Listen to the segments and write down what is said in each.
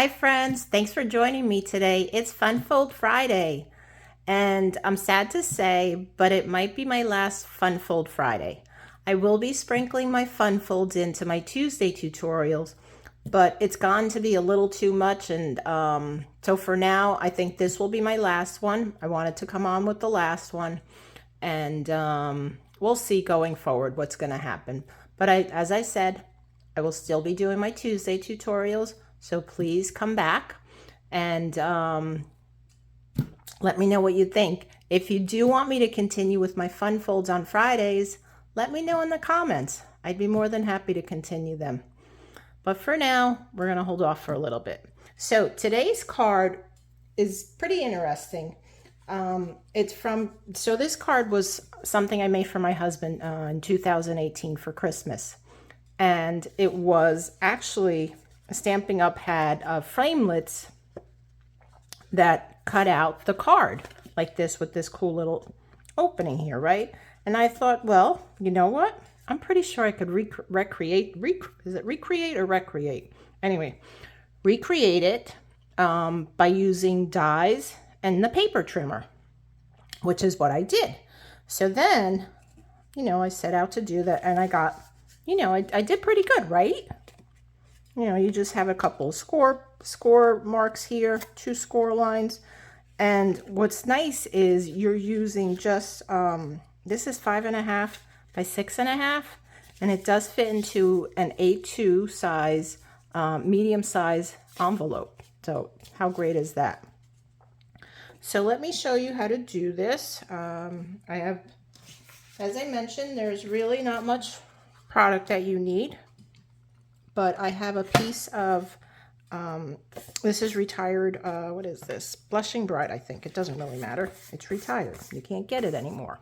Hi friends, thanks for joining me today. It's Fun Fold Friday, and I'm sad to say, but it might be my last Fun Fold Friday. I will be sprinkling my Fun Folds into my Tuesday tutorials, but it's gotten to be a little too much, and so for now, I think this will be my last one. I wanted to come on with the last one, and we'll see going forward what's going to happen. But as I said, I will still be doing my Tuesday tutorials, so please come back and let me know what you think. If you do want me to continue with my fun folds on Fridays, let me know in the comments. I'd be more than happy to continue them. But for now, we're going to hold off for a little bit. So today's card is pretty interesting. So this card was something I made for my husband in 2018 for Christmas. And it was actually, Stamping Up had framelits that cut out the card like this with this cool little opening here, right? And I thought, well, you know what? I'm pretty sure I could recreate it by using dies and the paper trimmer, which is what I did. So then, I set out to do that, and I got, I did pretty good, right? You just have a couple of score marks here, 2 score lines. And what's nice is you're using just, this is 5.5 by 6.5, and it does fit into an A2 size, medium size envelope. So how great is that? So let me show you how to do this. I have, as I mentioned, there's really not much product that you need, but I have a piece of, this is retired, what is this? Blushing Bride, I think. It doesn't really matter. It's retired. You can't get it anymore.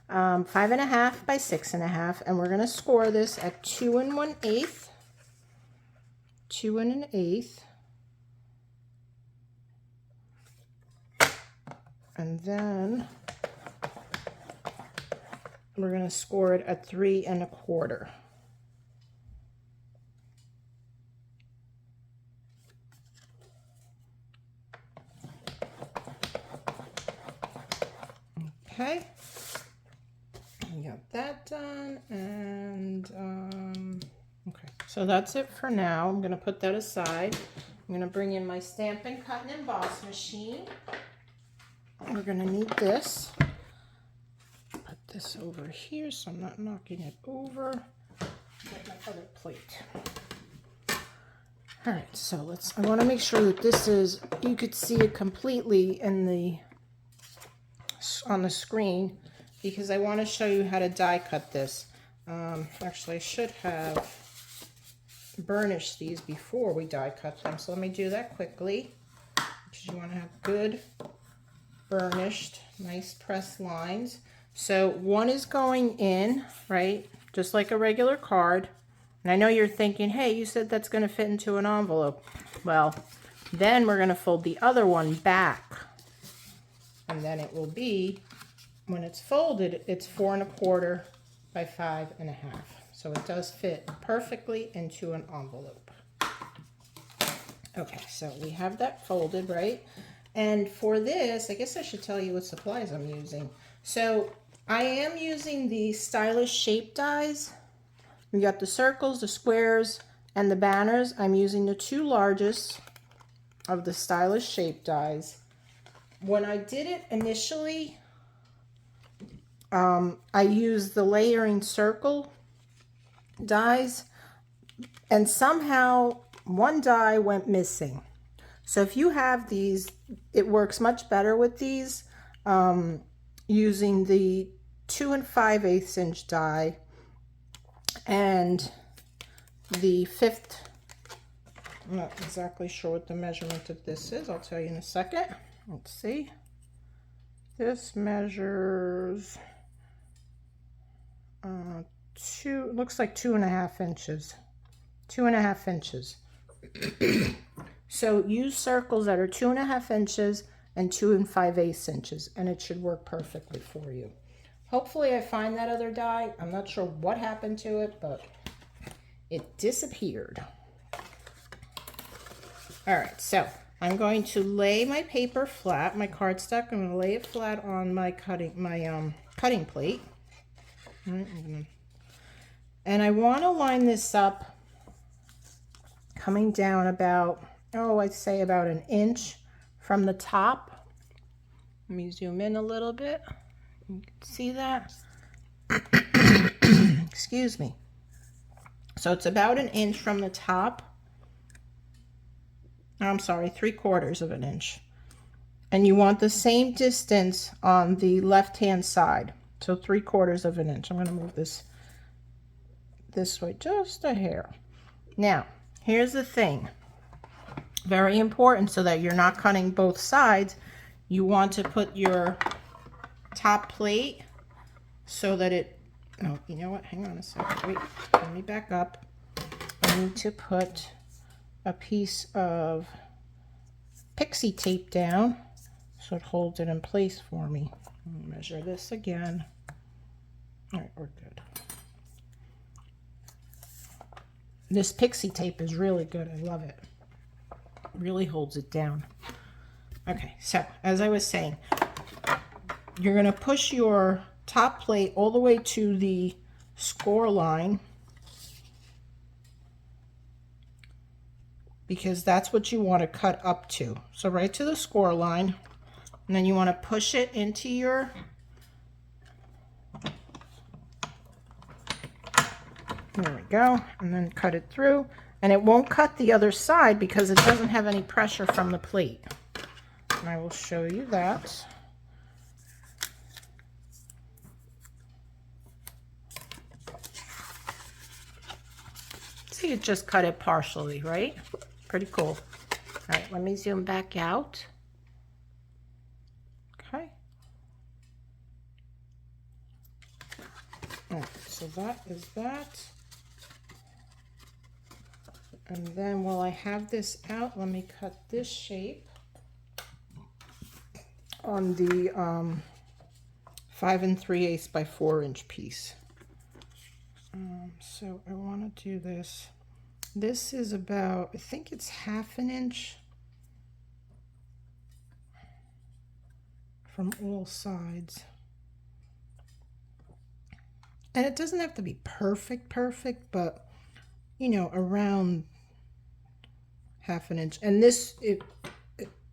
5.5 by 6.5, and we're going to score this at 2 1/8. 2 1/8. And then we're going to score it at 3 1/4. Okay, we got that done, and okay, so that's it for now. I'm going to put that aside. I'm going to bring in my Stampin' Cut and Emboss machine. We're going to need this. Put this over here so I'm not knocking it over. Get my other plate. All right, so I want to make sure that this is, you could see it completely on the screen, because I want to show you how to die cut this. Actually, I should have burnished these before we die cut them, so let me do that quickly, because you want to have good burnished, nice pressed lines. So one is going in, right, just like a regular card. And I know you're thinking, hey, you said that's going to fit into an envelope. Well, then we're going to fold the other one back, and then it will be, when it's folded, it's 4 1/4 by 5.5. So it does fit perfectly into an envelope. Okay, so we have that folded, right? And for this, I guess I should tell you what supplies I'm using. So I am using the Stylish Shape dies. We got the circles, the squares, and the banners. I'm using the 2 largest of the Stylish Shape dies. When I did it initially, I used the layering circle dies, and somehow one die went missing. So if you have these, it works much better with these, using the 2 5/8 inch die and the 5th. I'm not exactly sure what the measurement of this is. I'll tell you in a second. Let's see. This measures looks like 2.5 inches. 2.5 inches. So use circles that are 2.5 inches and 2 5/8 inches, and it should work perfectly for you. Hopefully I find that other die. I'm not sure what happened to it, but it disappeared. All right, so I'm going to lay my paper flat, my cardstock. I'm going to lay it flat on my cutting plate. And I want to line this up coming down about, I'd say about an inch from the top. Let me zoom in a little bit. You can see that. Excuse me. So it's about an inch from the top. I'm sorry, 3/4 of an inch. And you want the same distance on the left-hand side. So 3/4 of an inch. I'm going to move this way just a hair. Now, here's the thing. Very important so that you're not cutting both sides. You want to put your top plate so that it, oh, you know what? Hang on a second. Wait, let me back up. I need to put a piece of pixie tape down so it holds it in place for me. Measure this again. All right, we're good. This pixie tape is really good. I love it. Really holds it down. Okay, so as I was saying, you're going to push your top plate all the way to the score line, because that's what you want to cut up to. So right to the score line, and then you want to push it into your, there we go, and then cut it through. And it won't cut the other side because it doesn't have any pressure from the plate. And I will show you that. See, it just cut it partially, right? Pretty cool. All right, let me zoom back out. Okay. All right, so that is that. And then while I have this out, let me cut this shape on the 5 3/8 by 4 inch piece. So I want to do this. This is about, I think it's 1/2 inch from all sides. And it doesn't have to be perfect, but you know, around 1/2 inch. And this,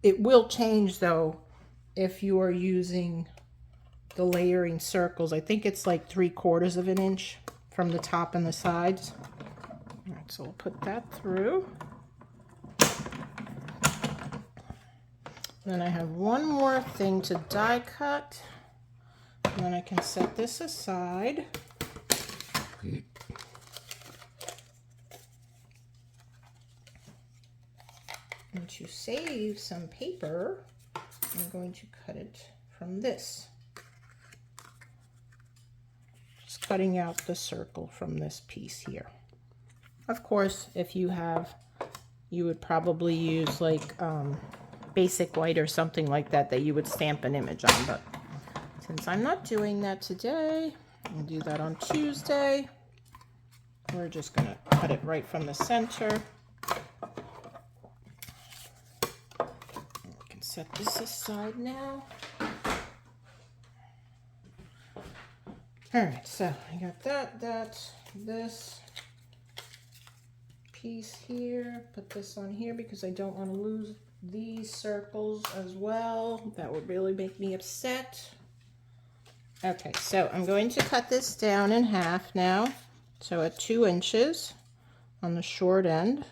it will change though if you are using the layering circles. I think it's like 3/4 of an inch from the top and the sides. All right, so we'll put that through. Then I have one more thing to die cut, and then I can set this aside. And to save some paper, I'm going to cut it from this. Just cutting out the circle from this piece here. Of course, if you have, you would probably use like basic white or something like that you would stamp an image on. But since I'm not doing that today, I'll do that on Tuesday. We're just going to cut it right from the center. Set this aside now. All right, so I got this piece here. Put this on here because I don't want to lose these circles as well. That would really make me upset. Okay, so I'm going to cut this down in half now. So at 2 inches on the short end.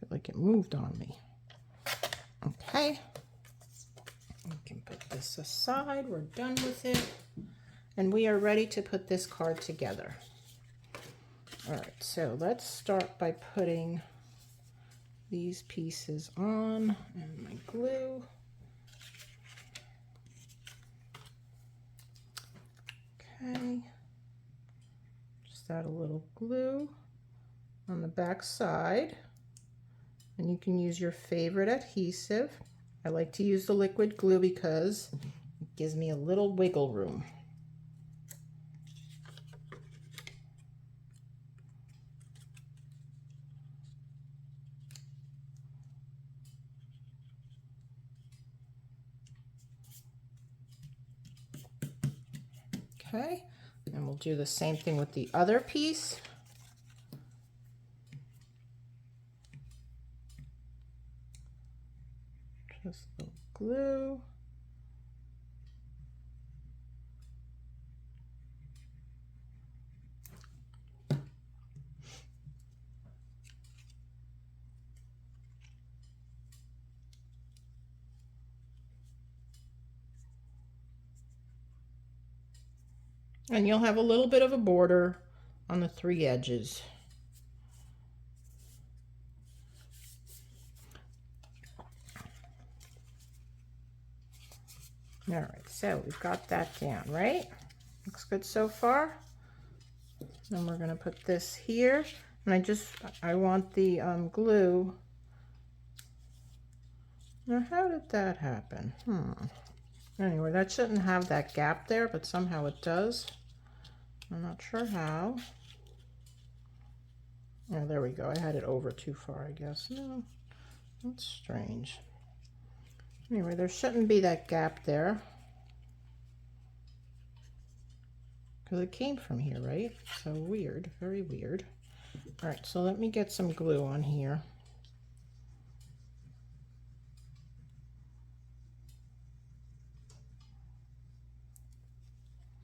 Like it moved on me. Okay, we can put this aside. We're done with it, and we are ready to put this card together. All right, so let's start by putting these pieces on and my glue. Okay, just add a little glue on the back side. And you can use your favorite adhesive. I like to use the liquid glue because it Gives me a little wiggle room. Okay, and we'll do the same thing with the other piece. Just a little glue. And you'll have a little bit of a border on the 3 edges. All right, so we've got that down, right? Looks good so far. Then we're gonna put this here. And I want the glue. Now, how did that happen? Anyway, that shouldn't have that gap there, but somehow it does. I'm not sure how. Oh, there we go. I had it over too far, I guess. No, that's strange. Anyway, there shouldn't be that gap there, because it came from here, right? So weird, very weird. All right, so let me get some glue on here.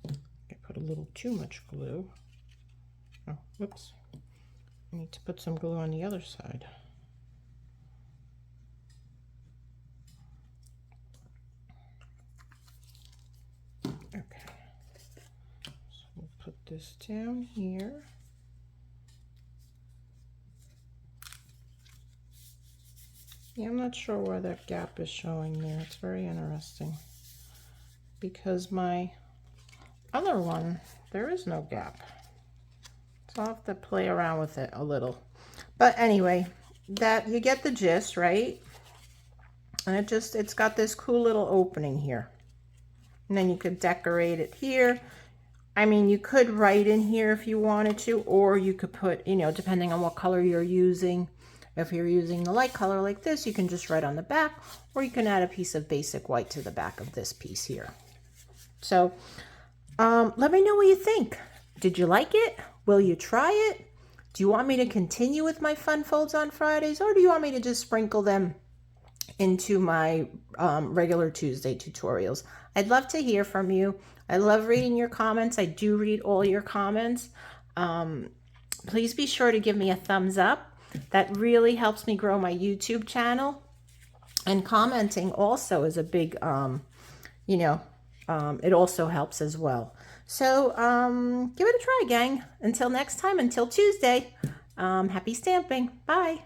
I put a little too much glue. Oh, whoops. I need to put some glue on the other side. Okay, so we'll put this down here. Yeah, I'm not sure why that gap is showing there. It's very interesting, because my other one, there is no gap. So I'll have to play around with it a little. But anyway, that you get the gist, right? And it's got this cool little opening here. And then you could decorate it here. I mean, you could write in here if you wanted to, or you could put, you know, depending on what color you're using. If you're using the light color like this, you can just write on the back, or you can add a piece of basic white to the back of this piece here. So let me know what you think. Did you like it? Will you try it? Do you want me to continue with my fun folds on Fridays, or do you want me to just sprinkle them into my regular Tuesday tutorials? I'd love to hear from you. I love reading your comments. I do read all your comments. Please be sure to give me a thumbs up. That really helps me grow my YouTube channel. And commenting also is a big, you know, it also helps as well. So give it a try, gang. Until next time, until Tuesday, happy stamping. Bye.